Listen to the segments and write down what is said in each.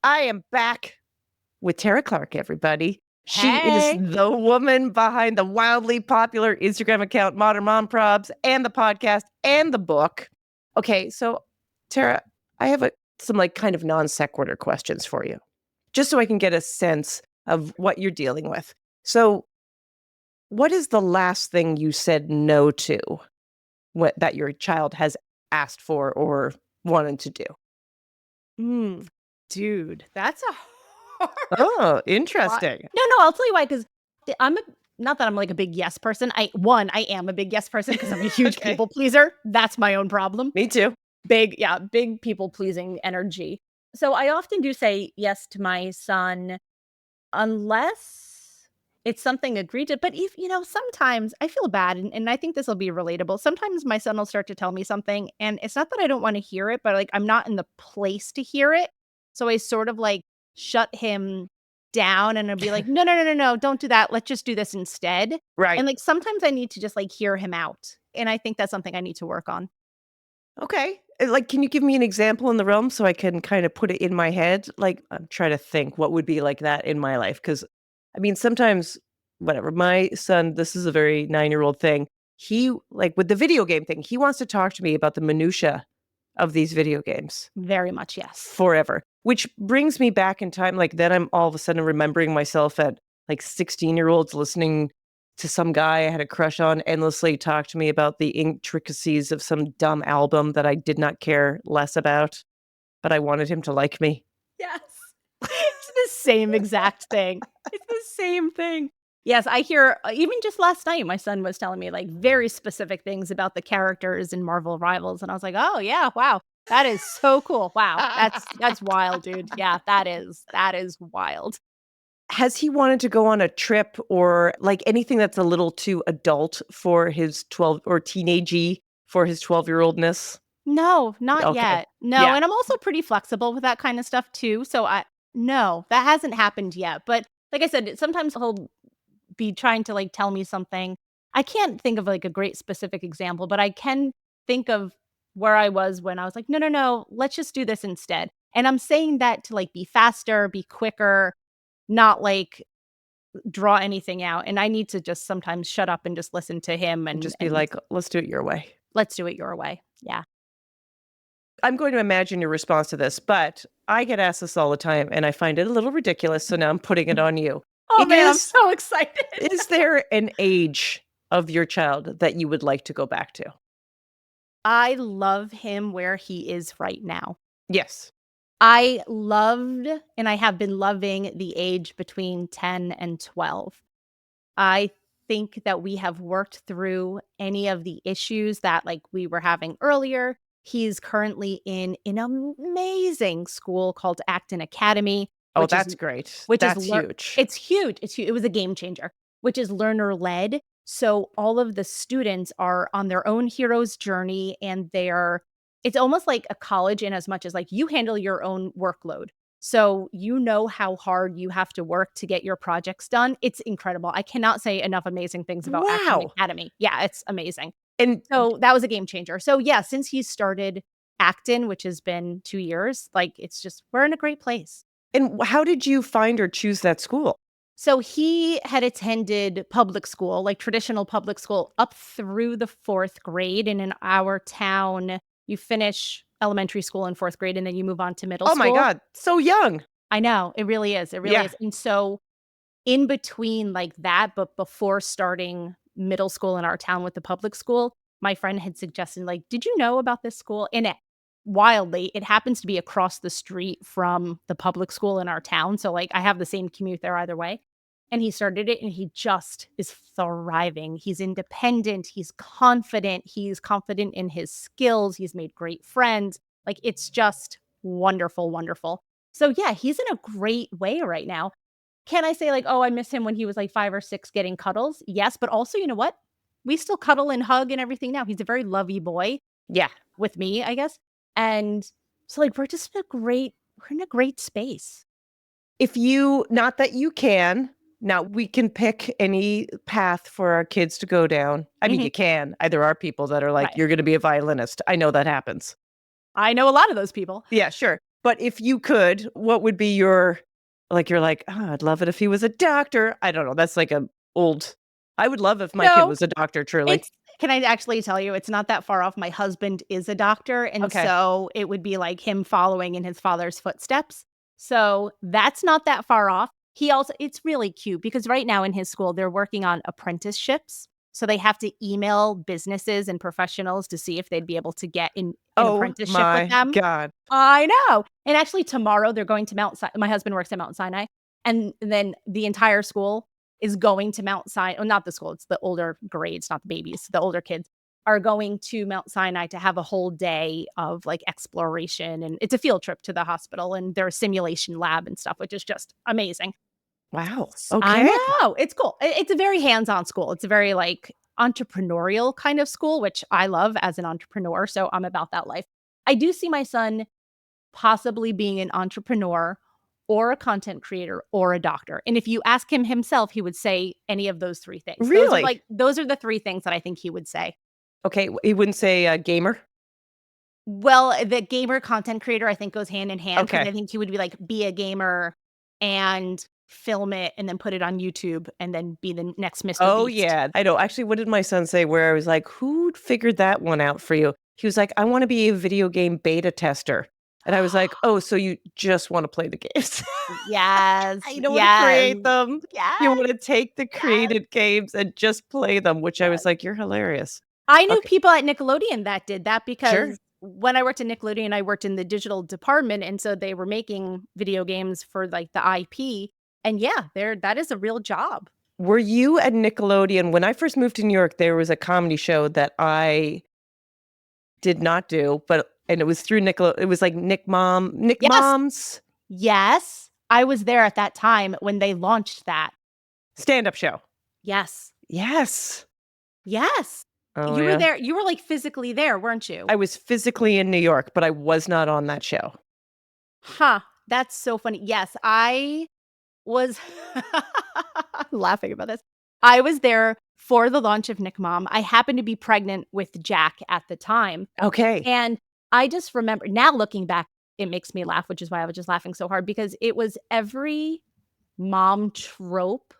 I am back with Tara Clark, everybody. She is Hey. the woman behind the wildly popular Instagram account Modern Mom Probs and the podcast and the book. Okay, so Tara, I have some like kind of non sequitur questions for you, just so I can get a sense of what you're dealing with. So, what is the last thing you said no to that your child has asked for or wanted to do? Dude, that's a hard Oh, one. interesting. No, I'll tell you why, because I'm not that I'm like a big yes person. I am a big yes person because I'm a huge Okay. people pleaser. That's my own problem. Me too. Big people pleasing energy. So I often do say yes to my son unless it's something agreed to. But if, sometimes I feel bad and I think this will be relatable. Sometimes my son will start to tell me something and it's not that I don't want to hear it, but like I'm not in the place to hear it. So I sort of like shut him down and I'll be like, no, don't do that. Let's just do this instead. Right. And like sometimes I need to just like hear him out. And I think that's something I need to work on. Okay. Like, can you give me an example in the realm so I can kind of put it in my head? Like, I'm trying to think what would be like that in my life. Cause I mean, sometimes, whatever, my son, this is a very 9-year-old thing. He, like, with the video game thing, he wants to talk to me about the minutia of these video games Very much yes. forever, which brings me back in time. Like, then I'm all of a sudden remembering myself at like 16-year-olds listening to some guy I had a crush on endlessly talk to me about the intricacies of some dumb album that I did not care less about, but I wanted him to like me. Yes. It's the same exact thing. It's the same thing. Yes, I hear even just last night, my son was telling me, like, very specific things about the characters in Marvel Rivals, and I was like, "Oh, yeah, wow. That is so cool. Wow. That's wild, dude. Yeah, that is wild." Has he wanted to go on a trip or like anything that's a little too adult for his 12 or teenagey for his 12-year-oldness? No, not Okay. yet. No, Yeah. and I'm also pretty flexible with that kind of stuff too, so I no, that hasn't happened yet, but like I said, sometimes he'll be trying to, like, tell me something. I can't think of, like, a great specific example, but I can think of where I was when I was like, no, let's just do this instead." And I'm saying that to, like, be faster, be quicker, not, like, draw anything out, and I need to just sometimes shut up and just listen to him And and just be like, let's do it your way. let's do it your way. Yeah. I'm going to imagine your response to this, but I get asked this all the time and I find it a little ridiculous. So now I'm putting it on you. Oh, man, I'm Is so excited. is there an age of your child that you would like to go back to? I love him where he is right now. Yes. I loved and I have been loving the age between 10 and 12. I think that we have worked through any of the issues that, like, we were having earlier. He's currently in an amazing school called Acton Academy, Oh, which is that's great. which is That's huge. it's huge, it was a game changer, which is learner-led, so all of the students are on their own hero's journey, and it's almost like a college in as much as, like, you handle your own workload. So, you know how hard you have to work to get your projects done. It's incredible. I cannot say enough amazing things about Acton Wow. Academy. Yeah, it's amazing. And So, that was a game changer. So, yeah, since he started Acton, which has been 2 years, like, it's just we're in a great place. how did you find or choose that school? So, he had attended public school, like traditional public school, up through the 4th grade, and in our town, you finish elementary school in 4th grade, and then you move on to middle Oh my school. god, so young. I know, it really is, it really Yeah. is, and so in between like that, but before starting middle school in our town with the public school, my friend had suggested, like, "Did you know about this school?" And wildly, it happens to be across the street from the public school in our town, so, like, I have the same commute there either way. And he started it, and he just is thriving. He's confident in his skills, he's made great friends. Like, it's just wonderful, wonderful. So, yeah, he's in a great way right now. Can I say, like, "Oh, I miss him when he was, like, 5 or 6 getting cuddles?" Yes, but also, you know what? We still cuddle and hug and everything now. He's a very lovey boy Yeah. with me, I guess, and so, like, we're in a great space. If you not that you can, now we can pick any path for our kids to go down. I mean, Mhm. you can. There are people that are like, Right. "You're gonna be a violinist." I know that happens. I know a lot of those people. Yeah, sure. But if you could, what would be your, like, you're like, oh, I'd love it if he was a doctor. I don't know. That's like a old, I would love if my kid No, was a doctor, truly. can I actually tell you, it's not that far off. My husband is a doctor, and Okay. so it would be like him following in his father's footsteps. So that's not that far off. He also it's really cute because right now in his school, they're working on apprenticeships. So they have to email businesses and professionals to see if they'd be able to get in an Oh apprenticeship with my them. God. I know. And actually tomorrow they're going to Mount Si my husband works at Mount Sinai, and then the entire school is going to Mount Sinai. Oh, not the school, it's the older grades, not the babies. The older kids are going to Mount Sinai to have a whole day of, like, exploration, and it's a field trip to the hospital and their simulation lab and stuff, which is just amazing. Wow. I Okay. know, it's cool. It's a very hands-on school. It's a very, like, entrepreneurial kind of school, which I love as an entrepreneur, so I'm about that life. I do see my son possibly being an entrepreneur or a content creator or a doctor. And if you ask him himself, he would say any of those 3 things. Really? Those are the 3 things that I think he would say. Okay. He wouldn't say gamer. Well, the gamer content creator I think goes hand in hand because Okay. I think he would be like, be a gamer and film it and then put it on YouTube and then be the next Mr. Oh, Beast. yeah. I know. Actually, what did my son say where I was like, who figured that one out for you? He was like, I want to be a video game beta tester. And I was like, oh, so you just want to play the games. Yes, You don't want to yes, create them. You yes, want to take the yes, created games and just play them, which I was yes. like, you're hilarious. I knew Okay. people at Nickelodeon that did that Sure. because when I worked at Nickelodeon, I worked in the digital department, and so they were making video games for, like, the IP, and yeah, that is a real job. Were you at Nickelodeon? When I first moved to New York, there was a comedy show that I did not do, but and it was through It was like Nick Yes, Mom's yes, I was there at that time when they launched that. stand-up show. Yes, Yes. yes. Oh, You were yeah. there you were, like, physically there, weren't you? I was physically in New York, but I was not on that show. Huh, that's so funny. Yes, I was laughing about this. I was there for the launch of Nick Mom. I happened to be pregnant with Jack at the time. Okay. And I just remember now looking back, it makes me laugh, which is why I was just laughing so hard because it was every mom trope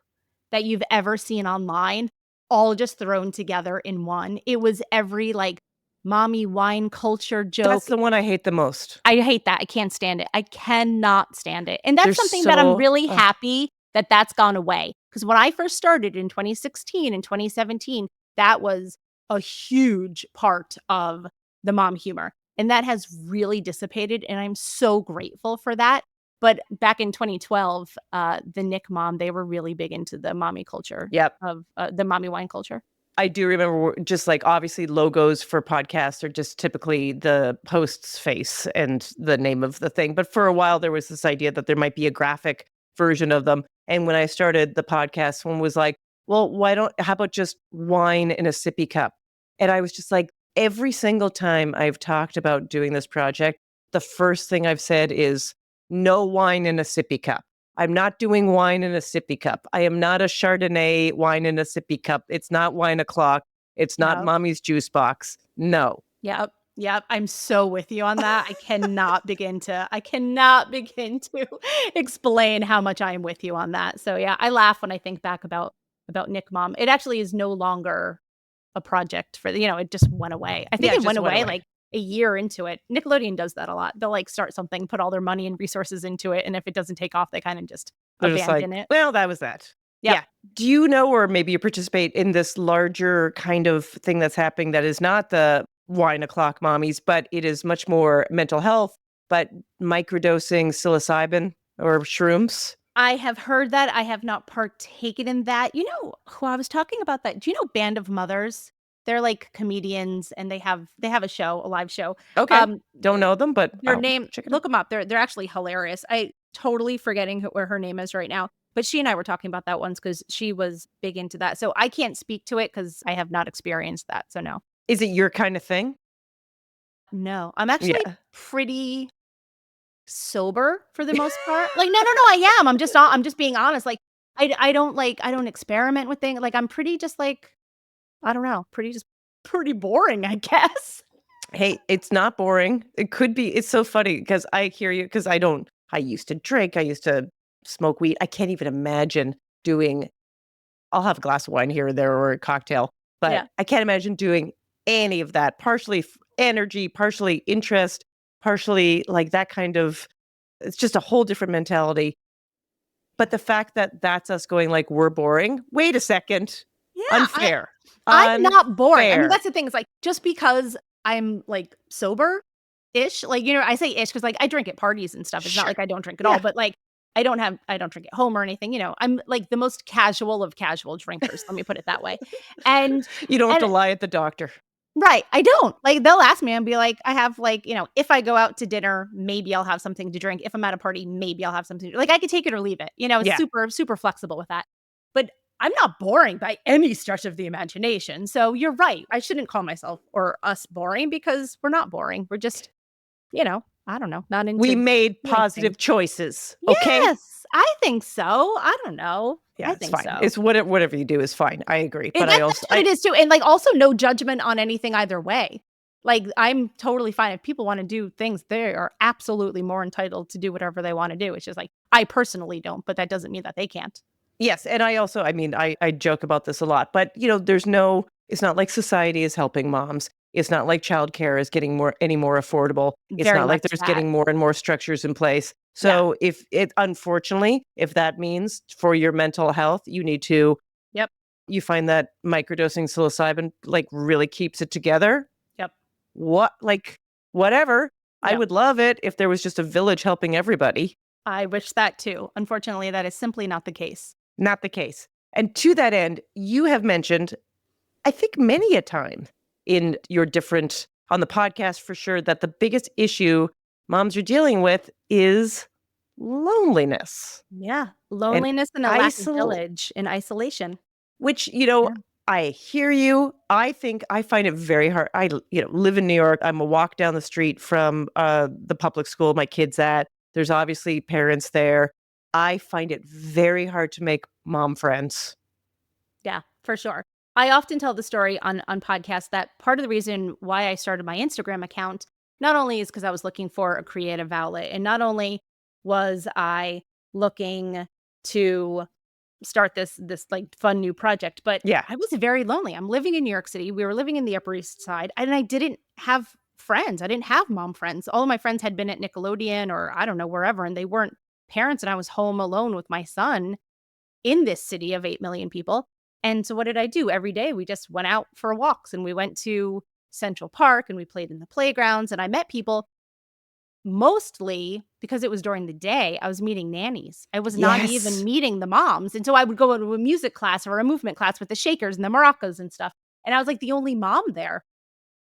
that you've ever seen online, all just thrown together in one. It was every like mommy wine culture That's joke. the one I hate the most. I hate that. I can't stand it. I cannot stand it. And that's They're something that I'm so really ugh. happy that that's gone away. Because when I first started in 2016 and 2017, that was a huge part of the mom humor. And that has really dissipated. And I'm so grateful for that. But back in 2012, the Nick mom, they were really big into the mommy culture Yep. of the mommy wine culture. I do remember just like obviously logos for podcasts are just typically the host's face and the name of the thing. But for a while, there was this idea that there might be a graphic version of them. And when I started the podcast, one was like, well, how about just wine in a sippy cup? And I was just like, every single time I've talked about doing this project, the first thing I've said is no wine in a sippy cup. I'm not doing wine in a sippy cup. I am not a Chardonnay wine in a sippy cup. It's not wine o'clock. It's not Yep. mommy's juice box. No. Yep. Yep. I'm so with you on that. I cannot begin to explain how much I am with you on that. So yeah, I laugh when I think back about Nick Mom. It actually is no longer a project for it just went away. I think Yeah, it it went just went away away. like a year into it. Nickelodeon does that a lot. They'll like start something, put all their money and resources into it, and if it doesn't take off, they kind of just They're just like, abandon it. well, that was that. Yep. Yeah. Do you know, or maybe you participate in this larger kind of thing that's happening that is not the wine o'clock mommies, but it is much more mental health, but microdosing psilocybin or shrooms? I have heard that. I have not partaken in that. You know who I was talking about that? Do you know Band of Mothers? They're like comedians and they have a show, a live show. Okay. Um Don't th- know them, but their I'll name, check it out. look them up. They're actually hilarious. I totally forgetting where her name is right now. But she and I were talking about that once because she was big into that. So I can't speak to it because I have not experienced that. So no. Is it your kind of thing? No. I'm actually Yeah. pretty sober for the most part. Like, no, I am. I'm just being honest. Like, I don't experiment with things. Like, I'm pretty just like, I don't know, pretty boring, I guess. Hey, it's not boring. It could be. It's so funny because I hear you because I used to drink. I used to smoke weed. I can't even imagine doing, I'll have a glass of wine here or there or a cocktail, but Yeah. I can't imagine doing any of that. Partially energy, partially interest, partially like that kind of, it's just a whole different mentality. But the fact that that's us going like, we're boring. Wait a second. Yeah, Unfair. I'm not boring. I mean, Unfair. that's the thing, is like, just because I'm, like, sober-ish, like, I say ish because, like, I drink at parties and stuff. It's not Sure. like I don't drink at all, Yeah. but, like, I don't drink at home or anything, I'm, like, the most casual of casual drinkers, let me put it that way. And You don't have and to lie at the doctor. Right, I don't. Like, they'll ask me and be like, I have, like, if I go out to dinner, maybe I'll have something to drink. If I'm at a party, maybe I'll have something to like, I could take it or leave it, it's Yeah. super, super flexible with that. But I'm not boring by any stretch of the imagination. So you're right. I shouldn't call myself or us boring because we're not boring. We're just, I don't know, not We into made doing things. positive choices. Okay. Yes, I think so. I don't know. Yeah, I it's think fine. so. It's whatever you do is fine. I agree. And But I that's also, what it is too, and, like, also no judgment on anything either way. Like, I'm totally fine if people wanna do things, they are absolutely more entitled to do whatever they wanna do. It's just like, I personally don't, but that doesn't mean that they can't. yes. And I also, I mean, I joke about this a lot, but it's not like society is helping moms. It's not like childcare is getting any more affordable. It's Very not like much there's that. getting more and more structures in place. Yeah. So unfortunately, if that means for your mental health, Yep. you find that microdosing psilocybin like really keeps it together. Yep. Like whatever. I Yep. would love it if there was just a village helping everybody. I wish that too. Unfortunately, that is simply not the case. Not the case. And to that end, you have mentioned, I think many a time in your different on the podcast for sure, that the biggest issue moms are dealing with is loneliness Yeah. and Loneliness and a lack of isol village and isolation. which, Yeah. I hear you. I find it very hard. Live in New York. I'm a walk down the street from the public school my kids at. There's obviously parents there. I find it very hard to make mom friends. Yeah, for sure. I often tell the story on podcasts that part of the reason why I started my Instagram account not only is because I was looking for a creative outlet, and not only was I looking to start this like fun new project, but Yeah. I was very lonely. I'm living in New York City. We were living in the Upper East Side, and I didn't have friends. I didn't have mom friends. All of my friends had been at Nickelodeon or I don't know wherever, and they weren't parents, and I was home alone with my son in this city of 8 million people. And so what did I do? Every day we just went out for walks and we went to Central Park and we played in the playgrounds and I met people mostly because it was during the day. I was meeting nannies. I was not even Yes. meeting the moms. And so I would go to a music class or a movement class with the shakers and the maracas and stuff. And I was like the only mom there.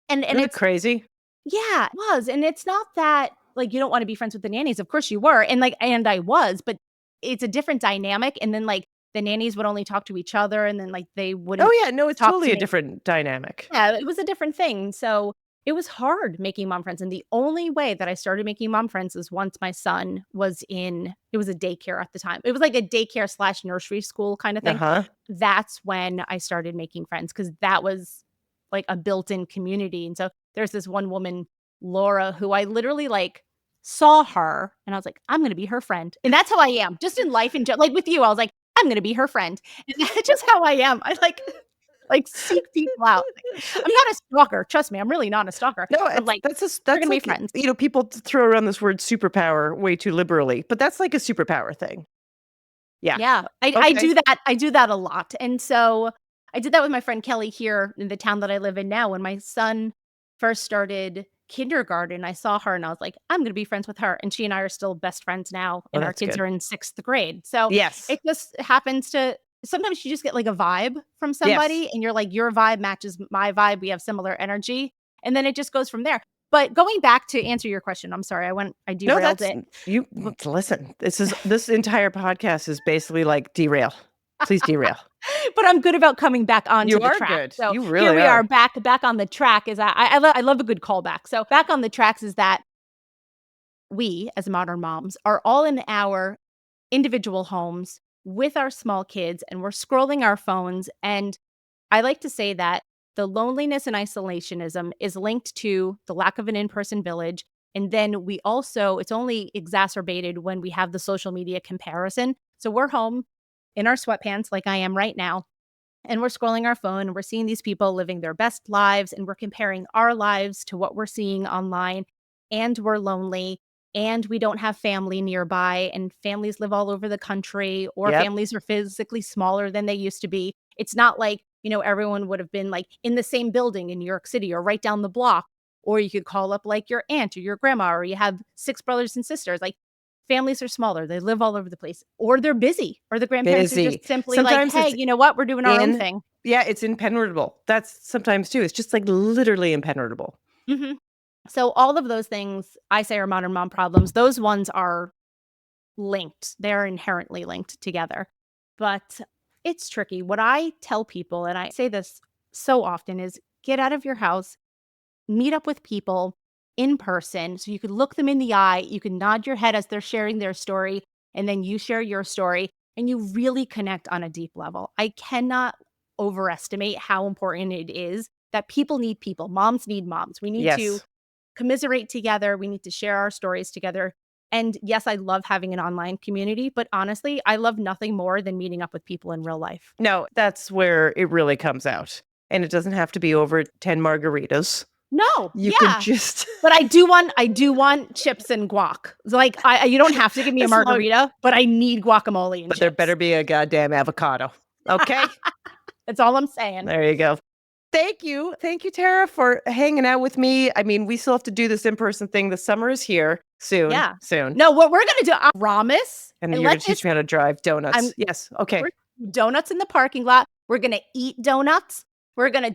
And Isn't it it's crazy? yeah, it was. And it's not that like you don't want to be friends with the nannies. Of course you were. And I was, but it's a different dynamic. And then like the nannies would only talk to each other and then like they wouldn't Oh yeah, no, it's talk to totally a me. different dynamic. Yeah, it was a different thing. So it was hard making mom friends. And the only way that I started making mom friends is once my son was it was a daycare at the time. It was like a daycare slash nursery school kind of thing. Uh-huh. That's when I started making friends because that was like a built-in community. And so there's this one woman, Laura, who I literally like saw her and I was like, I'm gonna be her friend. And that's how I am. Just in life and like with you, I was like, I'm gonna be her friend. And that's just how I am. I like seek people out. Like, I'm not a stalker. Trust me, I'm really not a stalker. No, But like we're that's gonna be like, friends. people throw around this word superpower way too liberally, but that's like a superpower thing. Yeah. Yeah. I Okay. do that. I do that a lot. And so I did that with my friend Kelly here in the town that I live in now. When my son first started kindergarten, I saw her and I was like, I'm gonna be friends with her. And she and I are still best friends now, Oh, and our that's kids good. are in 6th grade. So Yes. it just happens to sometimes you just get like a vibe from Yes. somebody and you're like, your vibe matches my vibe. We have similar energy. And then it just goes from there. But going back to answer your question, I'm sorry, I No, derailed that's it. you W- listen. This entire podcast is basically like derail. Please derail. But I'm good about coming back onto You the are track. good. So You here really we are are. back on the track. Is I love a good callback. So back on the tracks is that we as modern moms are all in our individual homes with our small kids and we're scrolling our phones. And I like to say that the loneliness and isolationism is linked to the lack of an in-person village. And then we also, it's only exacerbated when we have the social media comparison. So we're home in our sweatpants like I am right now, and we're scrolling our phone and we're seeing these people living their best lives, and we're comparing our lives to what we're seeing online, and we're lonely, and we don't have family nearby, and families live all over the country, or Yep. families are physically smaller than they used to be. It's not like, everyone would have been like in the same building in New York City or right down the block, or you could call up like your aunt or your grandma, or you have 6 brothers and sisters. Like, families are smaller, they live all over the place, or they're busy, or the grandparents are Busy. just simply like, Sometimes "Hey, it's you know what? We're doing our own in thing." yeah, it's impenetrable. That's sometimes too. It's just like literally impenetrable. Mhm. So all of those things I say are modern mom problems. Those ones are linked. They're inherently linked together. But it's tricky. What I tell people, and I say this so often, is get out of your house, meet up with people in person so you could look them in the eye, you can nod your head as they're sharing their story, and then you share your story, and you really connect on a deep level. I cannot overestimate how important it is that people need people. Moms need moms. We need to Yes. commiserate together. We need to share our stories together. And yes, I love having an online community, but honestly, I love nothing more than meeting up with people in real life. No, that's where it really comes out. And it doesn't have to be over 10 margaritas. No, You can yeah. just But I do want chips and guac. Like, you don't have to give me a as long margarita, but I need guacamole and but there chips. better be a goddamn avocado. Okay? That's all I'm saying. There you go. Thank you. Thank you, Tara, for hanging out with me. I mean, we still have to do this in-person thing. The summer is here soon, Yeah. soon. No, what we're gonna do, I promise, And and you're going let to this teach me how to drive I'm donuts. Yes. Okay. we're donuts in the parking lot. We're gonna eat donuts.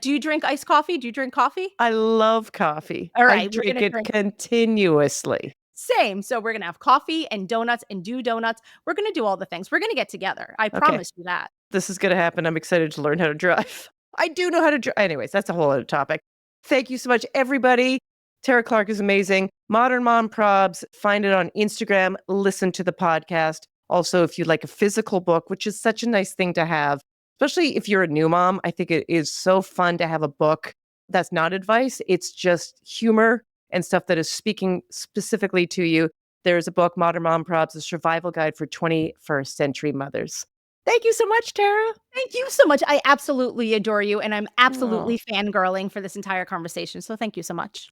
Do you drink iced coffee? Do you drink coffee? I love coffee. All I right, we're drink gonna it drink continuously. same. So we're gonna have coffee and donuts and do donuts. We're gonna do all the things. We're gonna get together. I Okay. promise you that. This is going to happen. I'm excited to learn how to drive. I do know how to drive. Anyways, that's a whole other topic. Thank you so much, everybody. Tara Clark is amazing. Modern Mom Probs. Find it on Instagram. Listen to the podcast. Also, if you'd like a physical book, which is such a nice thing to have, especially if you're a new mom, I think it is so fun to have a book that's not advice. It's just humor and stuff that is speaking specifically to you. There's a book, Modern Mom Probs, a survival guide for 21st century mothers. Thank you so much, Tara. Thank you so much. I absolutely adore you, and I'm Oh. absolutely fangirling for this entire conversation. So thank you so much.